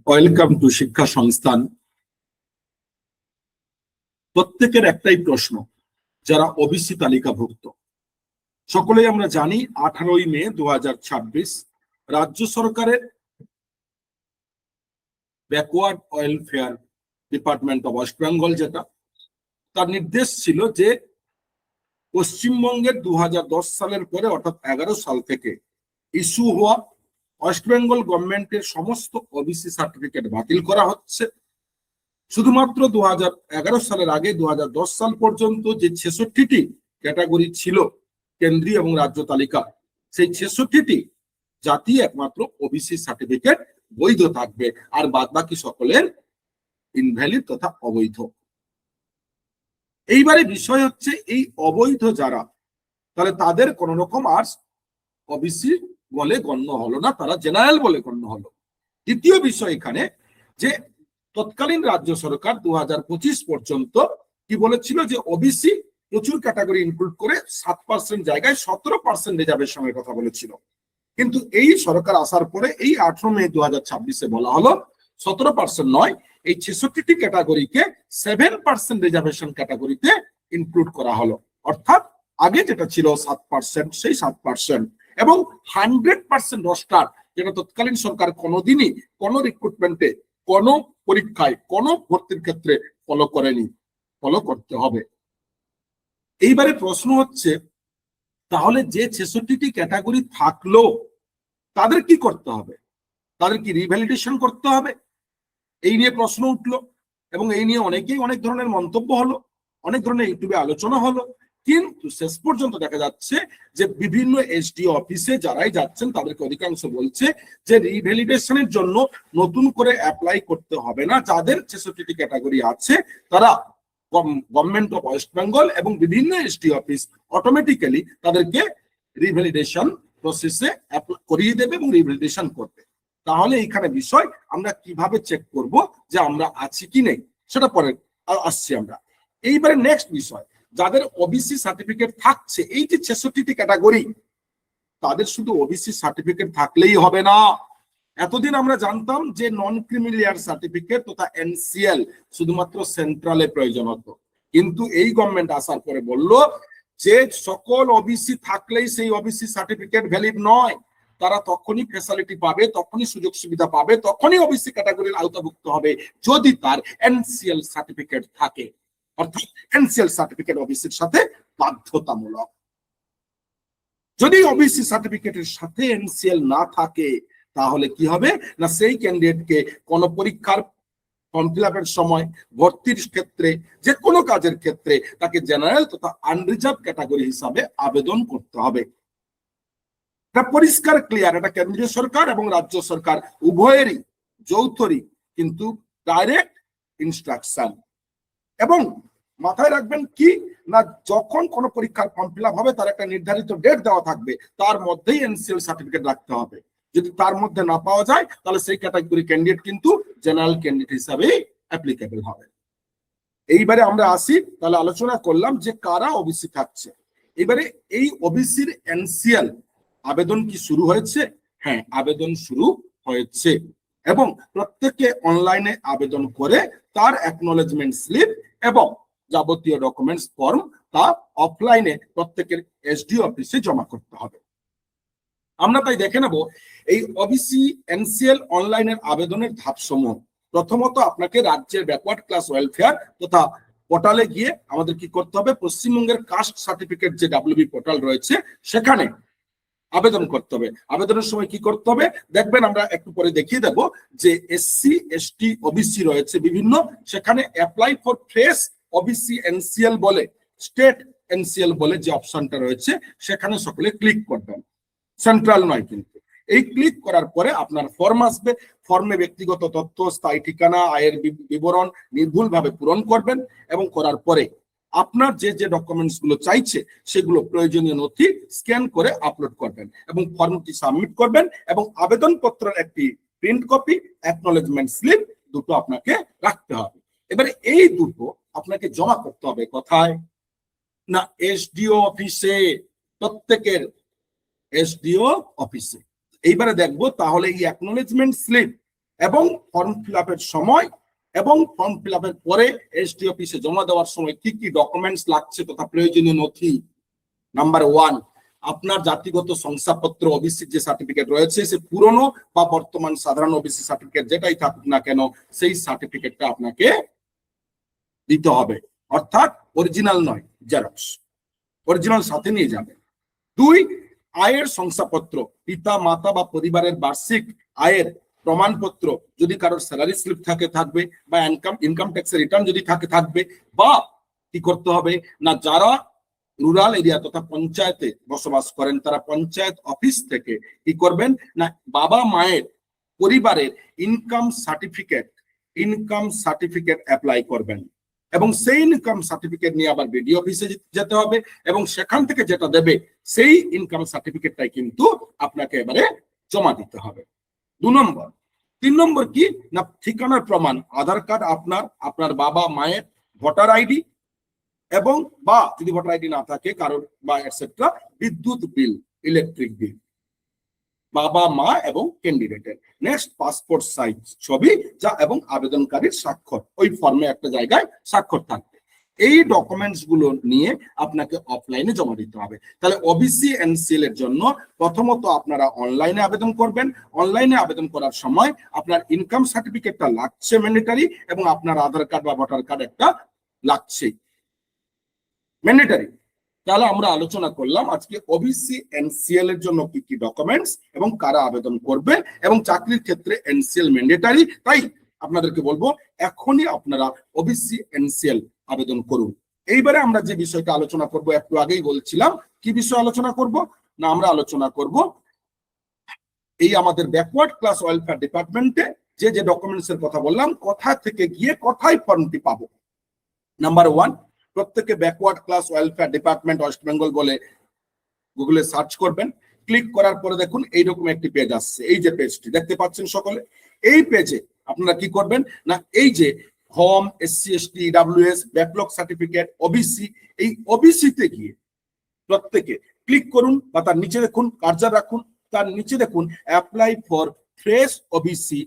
Welcome to শিক্ষা সংস্থান। প্রত্যেকের একটাই প্রশ্ন, যারা ওবিসি তালিকাভুক্ত সকলেই আমরা জানি 18ই মে 2026 রাজ্য সরকারের backward welfare department of West Bengal যেটা তার নির্দেশ ছিল যে পশ্চিমবঙ্গের 2010 সালের পরে অর্থাৎ 11 সাল থেকে ইস্যু হওয়া ওয়েস্ট বেঙ্গল গভর্নমেন্টের সমস্ত ওবিসি সার্টিফিকেট বাতিল করা হচ্ছে। শুধুমাত্র 2011 সালের আগে 2010 সাল পর্যন্ত যে 66টি ক্যাটাগরি ছিল কেন্দ্রীয় এবং রাজ্য তালিকা, সেই 66টি জাতি একমাত্র ওবিসি সার্টিফিকেট বৈধ থাকবে, আর বাদ বাকি সকলের ইনভ্যালিড তথা অবৈধ। এইবারে বিষয় হচ্ছে এই অবৈধ যারা, তাহলে তাদের কোন রকম আর ওবিসি বলে গণ্য হলো না, তারা জেনারেল বলে গণ্য হলো। দ্বিতীয় বিষয় এখানে যে তৎকালীন রাজ্য সরকার 2025 পর্যন্ত কি বলেছিল যে ওবিসি প্রচুর ক্যাটাগরি ইনক্লুড করে 7% জায়গায় 17% রিজার্ভেশনের কথা বলেছিল, কিন্তু এই সরকার আসার পরে এই 18 মে 2026 বলা হলো 17% নয়, এই 66টি ক্যাটাগরিকে 7% রিজার্ভেশন ক্যাটাগরিতে ইনক্লুড করা হলো। অর্থাৎ আগে যেটা ছিল 7%, সেই 7% এবং 100% রোস্টার, যেটা তৎকালীন সরকার কোনোদিনই কোনো রিক্রুটমেন্টে, কোনো পরীক্ষায়, কোনো ভর্তির ক্ষেত্রে ফলো করেনি, ফলো করতে হবে। এইবারে প্রশ্ন হচ্ছে, তাহলে যে 66টি ক্যাটাগরি থাকলো তাদের কি করতে হবে? তাদের কি রিভ্যালিডেশন করতে হবে? এই নিয়ে প্রশ্ন উঠলো এবং এই নিয়ে অনেকেই অনেক ধরনের মন্তব্য হলো, অনেক ধরনের ইউটিউবে আলোচনা হলো, কিন্তু শেষ পর্যন্ত দেখা যাচ্ছে যে বিভিন্ন এসডিও অফিসে যারাই যাচ্ছেন তাদেরকে অধিকাংশ বলছে যে রিভ্যালিডেশনের জন্য নতুন করে অ্যাপ্লাই করতে হবে না। যাদের 66টি ক্যাটাগরি আছে তারা গভর্নমেন্ট অফ ওয়েস্ট বেঙ্গল এবং বিভিন্ন এসডিও অফিস অটোমেটিক্যালি তাদেরকে রিভ্যালিডেশন প্রসেসে করিয়ে দেবে এবং রিভ্যালিডেশন করবে। তাহলে এইখানে বিষয় আমরা কিভাবে চেক করব যে আমরা আছি কি নেই, সেটা পরে আসছি আমরা। এইবারে নেক্সট বিষয়, যাদের ওবিসি সার্টিফিকেট থাকছে, এই যে 66টি ক্যাটাগরি, তাদের শুধু ওবিসি সার্টিফিকেট থাকলেই হবে না। এতদিন আমরা জানতাম যে নন ক্রিমিলিয়ার সার্টিফিকেট তথা এনসিএল শুধুমাত্র সেন্ট্রালে প্রয়োজন হতো, কিন্তু এই গভর্নমেন্ট আসার পরে বলল যে সকল ওবিসি থাকলেই সেই ওবিসি সার্টিফিকেট ভ্যালিড নয়, তারা তখনই ফ্যাসিলিটি পাবে, তখনই সুযোগ সুবিধা পাবে, তখনই ওবিসি ক্যাটাগরির আওতাভুক্ত হবে যদি তার এনসিএল সার্টিফিকেট থাকে। অর্থাৎ এনসিএল সার্টিফিকেট ওবিসির সাথে বাধ্যতামূলক। যদি ওবিসি সার্টিফিকেটের সাথে এনসিএল না থাকে তাহলে কি হবে না, সেই ক্যান্ডিডেটকে কোন পরীক্ষার ফর্ম ফিল আপের সময়, ভর্তির ক্ষেত্রে, যে কোনো কাজের ক্ষেত্রে তাকে জেনারেল তথা আনরিজার্ভ ক্যাটাগরি হিসাবে আবেদন করতে হবে। এটা পরিষ্কার ক্লিয়ার, এটা কেন্দ্রীয় সরকার এবং রাজ্য সরকার উভয়েরই যৌথরই কিন্তু ডাইরেক্ট ইনস্ট্রাকশন। এবং মাথায় রাখবেন কি না, যখন কোন পরীক্ষার ফর্ম ফিল আপ হবে তার একটা নির্ধারিত ডেট দেওয়া থাকবে, তার মধ্যেই এনসিএল সার্টিফিকেট রাখতে হবে। যদি তার মধ্যে না পাওয়া যায় তাহলে সেই ক্যাটাগরি ক্যান্ডিডেট কিন্তু জেনারেল ক্যান্ডিডেট হিসাবে অ্যাপ্লিকেবল হবে। এইবারে আমরা আসি, তাহলে আলোচনা করলাম যে কারা ওবিসি থাকছে। এবারে এই ওবিসির এনসিএল আবেদন কি শুরু হয়েছে? হ্যাঁ, আবেদন শুরু হয়েছে এবং প্রত্যেকে অনলাইনে আবেদন করে তার অ্যাকনোলেজমেন্ট স্লিপ এবং যাবতীয় ডকুমেন্টস ফর্ম তা অফলাইনে প্রত্যেকের এসডিও অফিসে জমা করতে হবে। আমরা তাই দেখে নেব এই ওবিসি এনসিএল অনলাইনের আবেদনের ধাপসমূহ। প্রথমত আপনাকে রাজ্যের ব্যাকওয়ার্ড ক্লাস ওয়েলফেয়ার তথা পোর্টালে গিয়ে আমাদের কি করতে হবে, পশ্চিমবঙ্গের কাস্ট সার্টিফিকেট যে ডাব্লিউবি পোর্টাল রয়েছে সেখানে আবেদন করতে হবে। আবেদনের সময় কি করতে হবে দেখবেন, আমরা একটু পরে দেখিয়ে দেব যে এসসি এসটি ওবিসি রয়েছে বিভিন্ন, সেখানে apply for fresh OBC NCL বলে, স্টেট এনসিএল বলে যে অপশনটা রয়েছে সেখানে সকলে ক্লিক করবেন, সেন্ট্রাল নয় কিন্তু। এই ক্লিক করার পরে আপনার ফর্ম আসবে, ফর্মে ব্যক্তিগত তথ্য, স্থায়ী ঠিকানা, আয়ের বিবরণ নির্ভুলভাবে পূরণ করবেন এবং করার পরে আপনার যে যে ডকুমেন্টস গুলো চাইছে সেগুলো প্রয়োজনীয় নথি স্ক্যান করে আপলোড করবেন এবং ফর্মটি সাবমিট করবেন এবং আবেদনপত্রের একটি প্রিন্ট কপি, অ্যাকনোলেজমেন্ট স্লিপ দুটো আপনাকে রাখতে হবে। এবারে এই দুটো আপনাকে জমা করতে হবে কোথায় না, এসডিও অফিসে, প্রত্যেকের এসডিও অফিসে। এইবারে দেখবো তাহলে এই অ্যাকনোলেজমেন্ট স্লিপ এবং ফর্ম ফিল আপের সময় এবং ফর্ম ফিল আপের পরে এসডি অফিসে জমা দেওয়ার সময় কি কি ডকুমেন্টস লাগছে তথা প্রয়োজনীয় নথি। নাম্বার 1, আপনার জাতিগত শংসাপত্র ওবিসি যে সার্টিফিকেট রয়েছে সে পুরনো বা বর্তমান সাধারণ ওবিসি সার্টিফিকেট যেটাই থাকুক না কেন সেই সার্টিফিকেটটা আপনাকে দিতে হবে, অর্থাৎ অরিজিনাল নয়, জেরক্স, অরিজিনাল সাথে নিয়ে যাবে। 2, আয়ের শংসাপত্র, পিতা মাতা বা পরিবারের বার্ষিক আয়ের প্রমাণপত্র, যদি কারোর স্যালারি স্লিপ থাকবে বা ইনকাম ট্যাক্সের রিটার্ন যদি থাকবে, বা কি করতে হবে না যারা রুরাল এরিয়া তথা পঞ্চায়েতে বসবাস করেন তারা পঞ্চায়েত অফিস থেকে কি করবেন না বাবা মায়ের পরিবারের ইনকাম সার্টিফিকেট অ্যাপ্লাই করবেন এবং সেই ইনকাম সার্টিফিকেট নিয়ে আবার বিডিও অফিসে যেতে হবে এবং সেখান থেকে যেটা দেবে সেই ইনকাম সার্টিফিকেটটাই কিন্তু আপনাকে এবারে জমা দিতে হবে। 2 নম্বর। 3 নম্বর কি না ঠিকানার প্রমাণ, আধার কার্ড, আপনার বাবা মায়ের ভোটার আইডি এবং বা যদি ভোটার আইডি না থাকে কারোর বা এটসেট্রা বিদ্যুৎ বিল, ইলেকট্রিক বিল, বাবা মা এবং ক্যান্ডিডেটের। নেক্সট, পাসপোর্ট সাইজ ছবি যা এবং আবেদনকারীর স্বাক্ষর, ওই ফর্মে একটা জায়গায় স্বাক্ষর থাকবে। এই ডকুমেন্টস গুলো নিয়ে আপনাকে অফলাইনে জমা দিতে হবে। তাহলে ওবিসি এনসিএল এর জন্য প্রথমত আপনারা অনলাইনে আবেদন করবেন। অনলাইনে আবেদন করার সময় আপনার ইনকাম সার্টিফিকেটটা লাগছে ম্যান্ডেটরি এবং আপনার আধার কার্ড বা ভোটার কার্ড একটা লাগছে ম্যান্ডেটরি। তাহলে আমরা আলোচনা করলাম আজকে ওবিসি এনসিএল এর জন্য কি কি ডকুমেন্টস এবং কারা আবেদন করবে এবং চাকরির ক্ষেত্রে এনসিএল ম্যান্ডেটরি। তাই আপনাদেরকে বলবো এখনই আপনারা ওবিসি এনসিএল আবেদন করুন। এইবারে আমরা যে বিষয়টা আলোচনা করব, একটু আগেই বলছিলাম কি বিষয় আলোচনা করব না আমরা আলোচনা করব এই আমাদের ব্যাকওয়ার্ড ক্লাস ওয়েলফেয়ার ডিপার্টমেন্টে যে ডকুমেন্টস এর কথা বললাম কোথা থেকে গিয়ে কোথায় ফর্মটি পাবো। নাম্বার 1, প্রত্যেকে backward class welfare department West Bengal বলে গুগলে সার্চ করবেন। ক্লিক করার পরে দেখুন এইরকম একটি পেজ আসছে, এই যে পেজটি দেখতে পাচ্ছেন সকলে। এই পেজে আপনারা কি করবেন না এই যে home, SC ST, EWS, backlog certificate, OBC, এই ওবিসি তে গিয়ে প্রত্যেকে ক্লিক করুন বা তার নিচে দেখুন কার্সার রাখুন, তার নিচে দেখুন অ্যাপ্লাই ফর ফ্রেশ ওবিসি,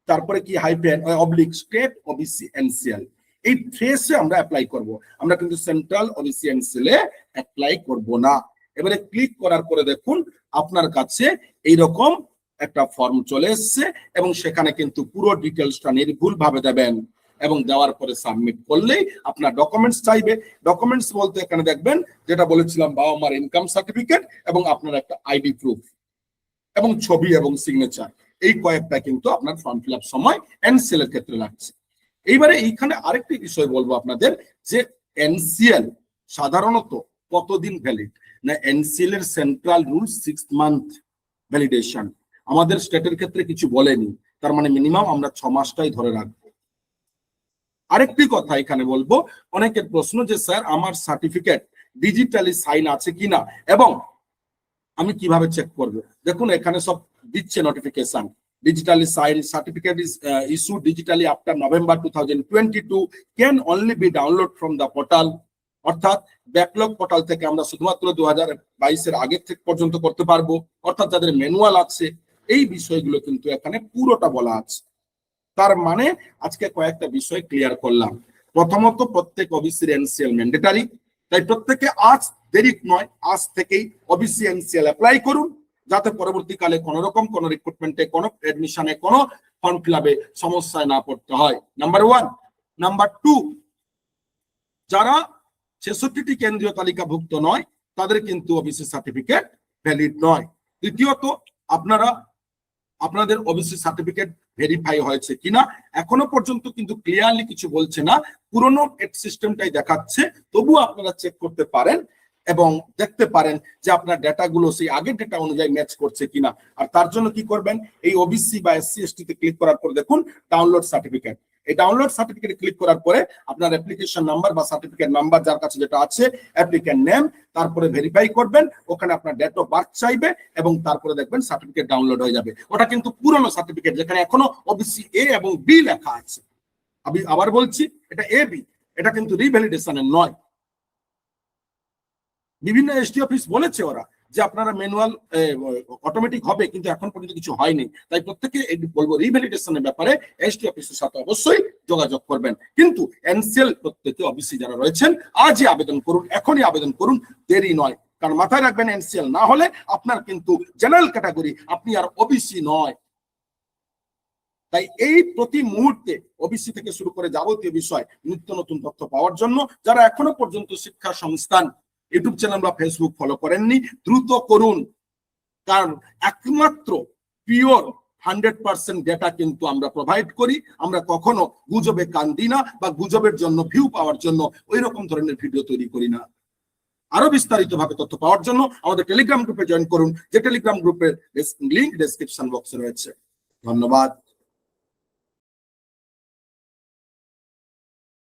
তারপরে কি hyphen oblique state OBC NCL. এই ফ্রেশে আমরা অ্যাপ্লাই করব, আমরা কিন্তু সেন্ট্রাল ওবিসি এনসিএল এ অ্যাপ্লাই করব না। এবারে ক্লিক করার পরে দেখুন আপনার কাছে এইরকম একটা ফর্ম চলে এসছে এবং সেখানে কিন্তু পুরো ডিটেলসটা নির্ভুল ভাবে দেবেন এবং দেওয়ার পরে সাবমিট করলেই আপনার ডকুমেন্টস চাইবে। ডকুমেন্টস বলতে এখানে দেখবেন যেটা বলেছিলাম বাবা মার ইনকাম সার্টিফিকেট এবং আপনার একটা আইডি প্রুফ এবং ছবি এবং সিগনেচার, এই কয়েকটা কিন্তু আপনার ফর্ম ফিল আপ সময় এনসিএল এর ক্ষেত্রে লাগছে। এইবারে এইখানে আরেকটি বিষয় বলবো আপনাদের যে এনসিএল সাধারণত কতদিন ভ্যালিড না এনসিএল এর সেন্ট্রাল রুল 6 মান্থ ভ্যালিডেশন, আমাদের স্টেটের ক্ষেত্রে কিছু বলেনি, তার মানে মিনিমাম আমরা 6 মাসটাই ধরে রাখবো। আরেকটি কথা এখানে বলবো, অনেকের প্রশ্ন যে স্যার আমার সার্টিফিকেট ডিজিটালি সাইন আছে কিনা এবং আমি কিভাবে চেক করব। দেখুন এখানে সব দিচ্ছে notification, digitally signed certificate is issued digitally after November 2022 can only be downloaded from the portal, অর্থাৎ ব্যাকলগ পোর্টাল থেকে আমরা শুধুমাত্র 2022 এর আগে থেকে পর্যন্ত করতে পারবো, অর্থাৎ যাদের ম্যানুয়াল আছে এই বিষয়গুলো কিন্তু এখানে পুরোটা বলা আছে। তার মানে আজকে কয়েকটা বিষয় ক্লিয়ার করলাম। প্রথমত প্রত্যেক ওবিসির এনসিএল ম্যান্ডেটরি, তাই প্রত্যেকে আজ দেরি নয় আজ থেকেই ওবিসি এনসিএল অ্যাপ্লাই করুন যাতে পরবর্তীকালে কোনো রকম কোনো রিক্রুটমেন্টে কোনো এডমিশনে কোনো ফর্ম ফিল আপে সমস্যায় না পড়তে হয়। নাম্বার 1। নাম্বার 2, যারা 66টি কেন্দ্রীয় তালিকাভুক্ত নয় তাদের কিন্তু ওবিসি সার্টিফিকেট ভ্যালিড নয়। দ্বিতীয়ত আপনাদের ওবিসি সার্টিফিকেট ভেরিফাই হয়েছে কিনা এখনো পর্যন্ত কিন্তু ক্লিয়ারলি কিছু বলছে না, পুরনো সিস্টেমটাই দেখাচ্ছে, তবুও আপনারা চেক করতে পারেন এবং দেখতে পারেন যে আপনার ডেটাগুলো সেই আগের ডেটা অনুযায়ী ম্যাচ করছে কিনা। আর তার জন্য কি করবেন, এই ওবিসি বা এসসি এসটি তে ক্লিক করার পর দেখুন ডাউনলোড সার্টিফিকেট, এই ডাউনলোড সার্টিফিকেট ক্লিক করার পরে আপনার অ্যাপ্লিকেশন নাম্বার বা সার্টিফিকেট নাম্বার যার কাছে যেটা আছে অ্যাপ্লিক্যান্ট নেম, তারপরে ভেরিফাই করবেন, ওখানে আপনার ডেট অফ বার্থ চাইবে এবং তারপরে দেখবেন সার্টিফিকেট ডাউনলোড হয়ে যাবে। ওটা কিন্তু পুরনো সার্টিফিকেট যেখানে এখনো ওবিসি এ এবং বি লেখা আছে। আমি আবার বলছি এটা এ বি, এটা কিন্তু রিভ্যালিডেশনের নয়। বিভিন্ন এসটি অফিস বলেছে ওরা যে আপনারা ম্যানুয়াল অটোমেটিক হবে, কিন্তু এখন পর্যন্ত কিছু হয়নি। তাই প্রত্যেকে বলবো রিভ্যালিডেশনের ব্যাপারে এসটি অফিসের সাথে অবশ্যই যোগাযোগ করবেন। কিন্তু এনসিএল প্রত্যেকে ওবিসি যারা রয়েছেন আজই আবেদন করুন, এখনই আবেদন করুন, দেরি নয়। কারণ মাথায় রাখবেন এনসিএল না হলে আপনার কিন্তু জেনারেল ক্যাটাগরি, আপনি আর ওবিসি নয়। তাই এই প্রতি মুহূর্তে ওবিসি থেকে শুরু করে যাবতীয় বিষয় নিত্য নতুন তথ্য পাওয়ার জন্য যারা এখনো পর্যন্ত শিক্ষা সংস্থান ইউটিউব চ্যানেল বা ফেসবুক ফলো করেননি, দ্রুত করুন। কারণ একমাত্র পিওর 100% ডেটা কিন্তু আমরা প্রোভাইড করি। আমরা কখনো গুজবে কান দিই না বা গুজবের জন্য ভিউ পাওয়ার জন্য ওই রকম ধরনের ভিডিও তৈরি করি না। আরো বিস্তারিত ভাবে তথ্য পাওয়ার জন্য আমাদের টেলিগ্রাম গ্রুপে জয়েন করুন, যে টেলিগ্রাম গ্রুপের লিংক ডেসক্রিপশন বক্সে রয়েছে। ধন্যবাদ।